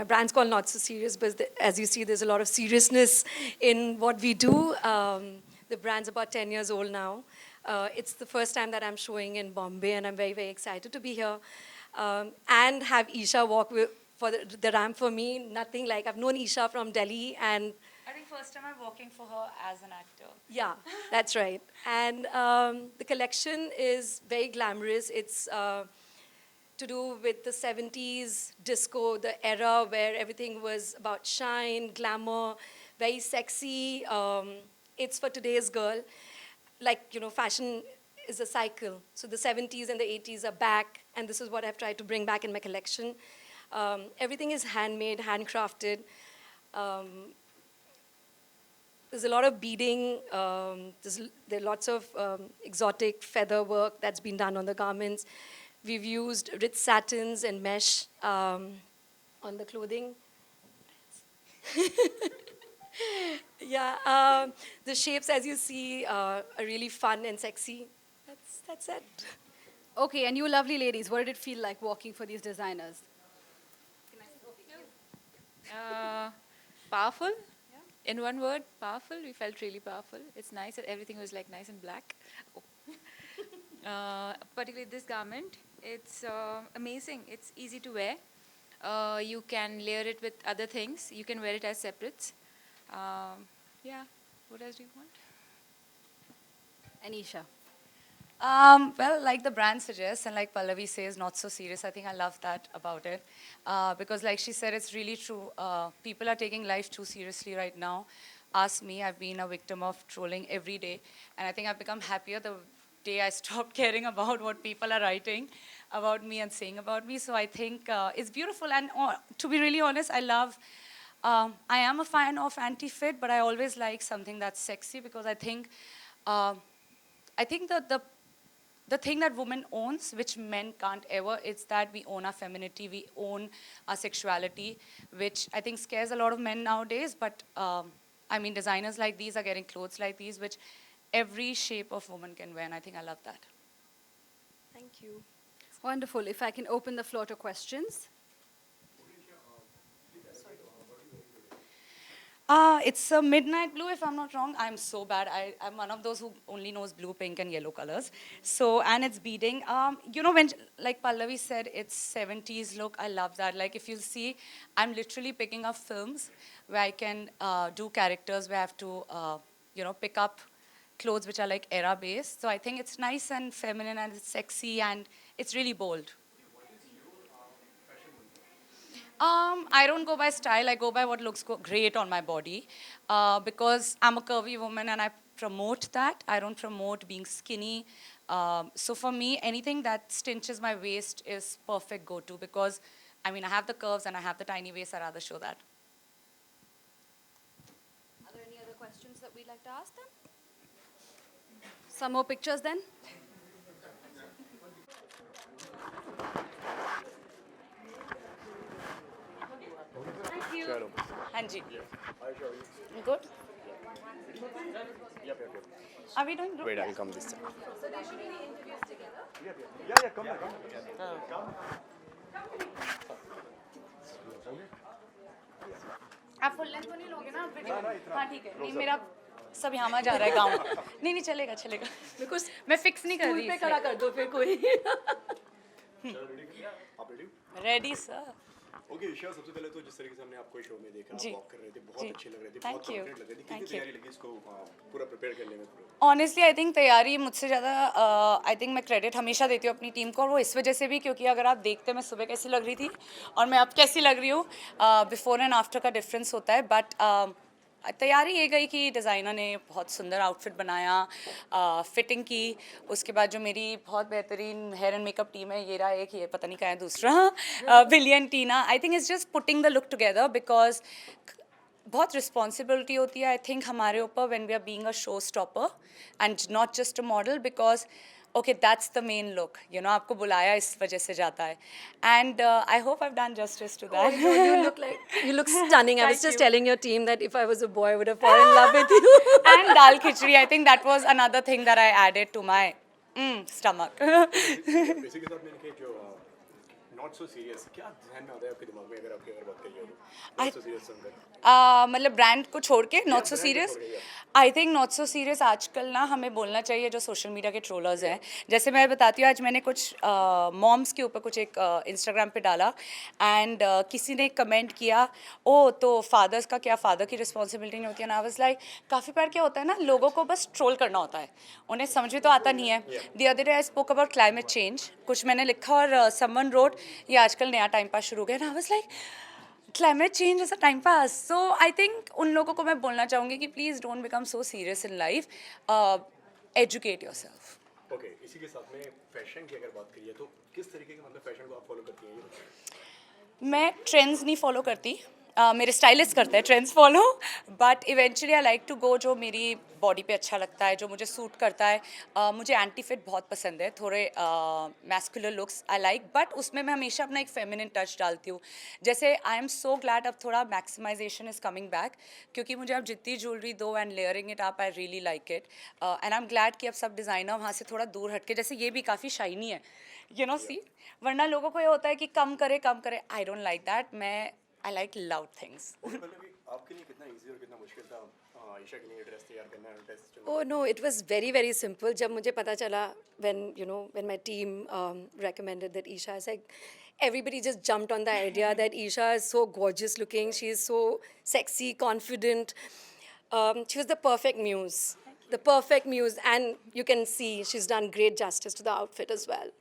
brand's called Not So Serious, but as you see, there's a lot of seriousness in what we do. The brand's about 10 years old now. It's the first time that I'm showing in Bombay, and I'm very, very excited to be here. And have Isha walk for the ramp for me. Nothing like, I've known Isha from Delhi, and I think first time I'm working for her as an actor. yeah, that's right. And the collection is very glamorous. It's to do with the 70s disco, the era where everything was about shine, glamour, very sexy. It's for today's girl. Like, fashion is a cycle. So the 70s and the 80s are back, and this is what I've tried to bring back in my collection. Everything is handmade, handcrafted. There's a lot of beading. There are lots of exotic feather work that's been done on the garments. We've used rich satins and mesh on the clothing. Yeah, the shapes, as you see, are really fun and sexy. That's it. Okay, and you lovely ladies, what did it feel like walking for these designers? Powerful. In one word, powerful. We felt really powerful. It's nice that everything was like nice and black. Oh. Particularly this garment, it's amazing. It's easy to wear. You can layer it with other things. You can wear it as separates. Yeah. What else do you want? Anisha. Well, like the brand suggests, and like Pallavi says, not so serious. I think I love that about it. Because like she said, it's really true. People are taking life too seriously right now. Ask me, I've been a victim of trolling every day. And I think I've become happier the day I stopped caring about what people are writing about me and saying about me. So I think it's beautiful. And to be really honest, I love, I am a fan of anti-fit, but I always like something that's sexy because I think that the thing that women owns, which men can't ever, it's that we own our femininity, we own our sexuality, which I think scares a lot of men nowadays. But I mean, designers like these are getting clothes like these, which every shape of woman can wear, and I think I love that. Thank you. Wonderful. If I can open the floor to questions. It's a midnight blue, if I'm not wrong. I'm so bad. I'm one of those who only knows blue, pink, and yellow colors. So, and it's beading. When, like Pallavi said, it's 70s look. I love that. Like, if you see, I'm literally picking up films where I can do characters where I have to, pick up clothes which are like era-based. So I think it's nice and feminine and it's sexy and it's really bold. I don't go by style. I go by what looks great on my body because I'm a curvy woman and I promote that. I don't promote being skinny. So for me, anything that cinches my waist is perfect go-to because, I mean, I have the curves and I have the tiny waist. I'd rather show that. Are there any other questions that we'd like to ask them? Some more pictures then? Thank you. Hanji. Good? Are we doing group? Wait, I'll come this time. So they should be interviews together? Yeah, come. आप full length तो नहीं लोगे ना हाँ ठीक है नहीं मेरा सब यहाँ जा रहा है गाँव नहीं चलेगा Because मैं फिक्स नहीं कर रही पे खड़ा कर दो फिर कोई. रेडी सर ओके ईशा, सबसे पहले तो जिस तरीके से हमने आपको शो में देखा, जी. वॉक कर रहे थे, बहुत जी. अच्छे लग रहे थे, Thank बहुत you. कॉन्फिडेंट लग रहे थे. Thank कितनी you. तैयारी लगी इसको पूरा प्रिपेयर करने में? ऑनेस्टली आई थिंक तैयारी मुझसे ज़्यादा आई थिंक मैं क्रेडिट हमेशा देती हूँ अपनी टीम को और वो इस वजह से भी क्योंकि अगर आप देखते मैं सुबह कैसी लग रही थी और मैं अब कैसी लग रही हूँ बिफोर एंड आफ्टर का डिफरेंस होता है बट तैयारी ये गई कि डिज़ाइनर ने बहुत सुंदर आउटफिट बनाया फिटिंग की उसके बाद जो मेरी बहुत बेहतरीन हेयर एंड मेकअप टीम है ये रहा एक ये पता नहीं क्या है दूसरा बिलियन टीना I think is just putting the look together because बहुत रिस्पॉन्सिबिलिटी होती है आई थिंक हमारे ऊपर when we are being a show stopper and not just a model because okay that's the main look आपको बुलाया इस वजह से जाता है and I hope I have done justice to that You look stunning. I was just telling your team that if I was a boy, I would have fallen in love with you. and dal khichdi I think that was another thing that I added to my stomach basic के साथ मैंने कहा जो not so serious क्या ध्यान में आता है आपके दिमाग में अगर आपकी अगर बात करिए तो I- नॉट सो सीरियस सुनकर मतलब ब्रांड को छोड़ के नॉट सो brand को सीरियस छोड़ के, I think not so serious आजकल ना हमें बोलना चाहिए जो सोशल मीडिया के ट्रोलर्स हैं। जैसे मैं बताती हूँ, आज मैंने कुछ मॉम्स के ऊपर कुछ एक इंस्टाग्राम पे डाला एंड किसी ने कमेंट किया, ओ तो फादर्स का क्या, फादर की रिस्पॉन्सिबिलिटी नहीं होती है ना। आई वाज लाइक काफ़ी बार क्या होता है ना, लोगों को बस ट्रोल करना होता है, उन्हें समझ में तो आता नहीं है। The other day I spoke about climate change, कुछ मैंने लिखा और समवन रोट ये आजकल नया टाइम पास शुरू हो गया ना। I was like climate change is a time pass. So I think उन लोगों को मैं बोलना चाहूँगी कि please don't become so serious in life, educate your self. Okay इसी के साथ में फैशन की अगर बात करिए तो किस तरीके के मतलब फैशन को आप फॉलो करती हैं ये बताइए। मैं ट्रेंड्स नहीं फॉलो करती, मेरे स्टाइलिस्ट करते हैं trends follow, but eventually I like to go जो मेरी बॉडी पे अच्छा लगता है, जो मुझे सूट करता है। मुझे एंटी फिट बहुत पसंद है, थोड़े muscular looks I like, but उसमें मैं हमेशा अपना एक फेमिनिन टच डालती हूँ। जैसे आई एम सो ग्लैड अब थोड़ा मैक्सिमाइजेशन इज़ कमिंग बैक, क्योंकि मुझे अब जितनी ज्वेलरी दो and layering it up I really like it, and I am glad कि अब सब डिज़ाइनर वहाँ से थोड़ा दूर हटके, जैसे ये भी काफ़ी शाइनी है, यू नो सी। वरना लोगों को ये होता है कि कम करे, आई डोंट लाइक दैट। मैं आई लाइक लाउड थिंग्स। मतलब कि आपके लिए कितना इजी और कितना मुश्किल था आयशा के लिए ड्रेस तैयार करना है ड्रेस चुनना? Oh no, it was very very simple. जब मुझे पता चला when my team recommended that Isha, is like everybody just jumped on the idea that Isha is so gorgeous looking. She is so sexy, confident. She was the perfect muse, the perfect muse, and you can see she's done great justice to the outfit as well.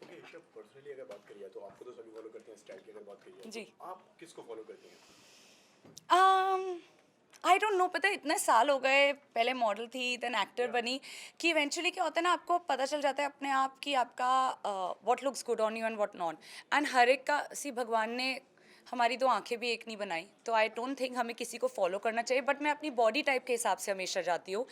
Okay Isha personally अगर बात करिए तो आपको तो सभी follow करते हैं style की अगर बात करिए जी। तो आप किसको फॉलो करती हैं? आई डोंट नो, पता है इतने साल हो गए, पहले मॉडल थी देन एक्टर बनी, कि इवेंचुअली क्या होता है ना, आपको पता चल जाता है अपने आप कि आपका what looks good on you and what not. And हर एक का सी भगवान ने हमारी दो आंखें भी एक नहीं बनाई, तो आई डोंट थिंक हमें किसी को फॉलो करना चाहिए, बट मैं अपनी बॉडी टाइप के हिसाब से हमेशा जाती हूँ।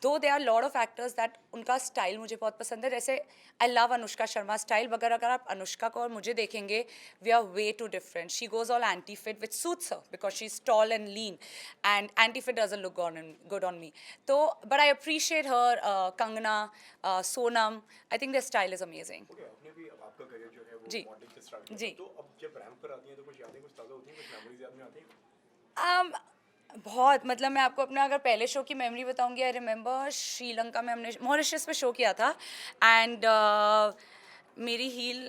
Though there are lot of actors that उनका स्टाइल मुझे बहुत पसंद है, जैसे I love Anushka Sharma style वगैरह। अगर आप अनुष्का को और मुझे देखेंगे, we are way too different. She goes all anti fit which suits her because she is tall and lean, and anti fit doesn't look good on me. तो but I appreciate her, Kangana, Sonam, I think their style is amazing. Okay आपने भी अब आपका career जो है वो जी। Modelling से start किया जी। तो अब जब रैंप पर आती हैं तो कुछ यादें कुछ ताज़ा होती हैं कुछ मेमोरीज याद में आती हैं? बहुत, मतलब मैं आपको अपना अगर पहले शो की मेमोरी बताऊंगी, आई रिमेंबर श्रीलंका में हमने मॉरिशस में शो किया था, एंड मेरी हील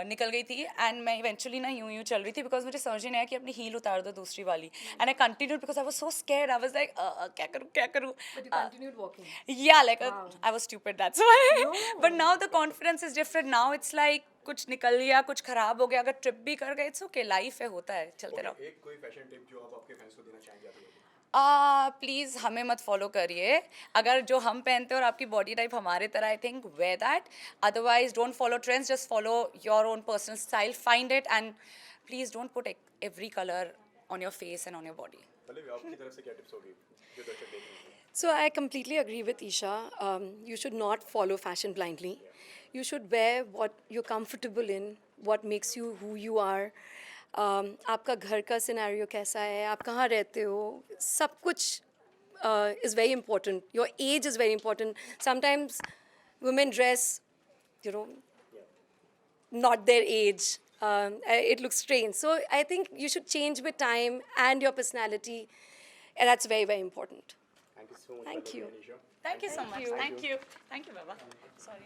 निकल गई थी, एंड मैं इवेंचुअली ना यूं चल रही थी बिकॉज मुझे समझ ही नहीं आया कि अपनी हील उतार दो दूसरी वाली, and I continued because I was so scared. I was like क्या करूँ But you continued walking. Yeah, like I was stupid, that's why. But now the confidence is different. Now it's like कुछ निकल गया, कुछ खराब हो गया, अगर ट्रिप भी कर गए इट्स ओके, लाइफ है, होता है, चलते रहो। ओके एक कोई फैशन टिप जो आप आपके फैंस को देना चाहेंगे आप लोगों को? प्लीज़ हमें मत फॉलो करिए, अगर जो हम पहनते हैं और आपकी बॉडी टाइप हमारे तरह, I think wear that, otherwise don't follow trends, just follow your own personal style, find it, and please don't put every colour on your face and on your body. मतलब आपकी तरफ से क्या tips होगी जो दर्शक देख रहे हैं? So I completely agree with Isha. You should not follow fashion blindly. You should wear what you're comfortable in, what makes you who you are. आपका घर का सिनेरियो कैसा है, आप कहाँ रहते हो, सब कुछ is very important. Your age is very important. Sometimes women dress, you know, not their age. It looks strange. So I think you should change with time and your personality, and that's very, very important. Thank you so much Thank you. Anisha. Thank you so much. Thank you, Baba. Sorry.